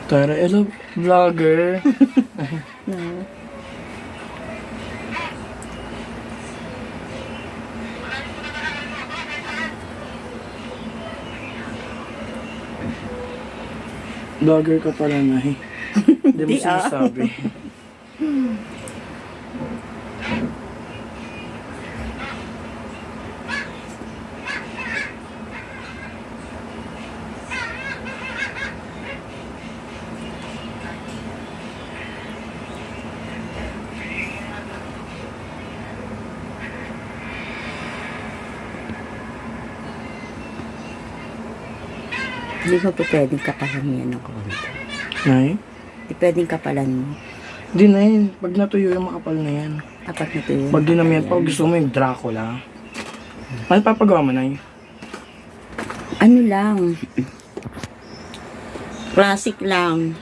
Tara, hello, vlogger. No. Vlogger ka pala na eh. Hindi mo Di sinasabi. Hindi mo pa pwedeng kapalan yan ng konti. Nay? Hindi pwedeng kapalan mo. Di na yun. Pag natuyo yung makapal na yan. Apat na tuyo. Pag dinamihan pa, gusto mo yung Dracula. Ano papagawa mo, Nay? Ano lang. Classic lang.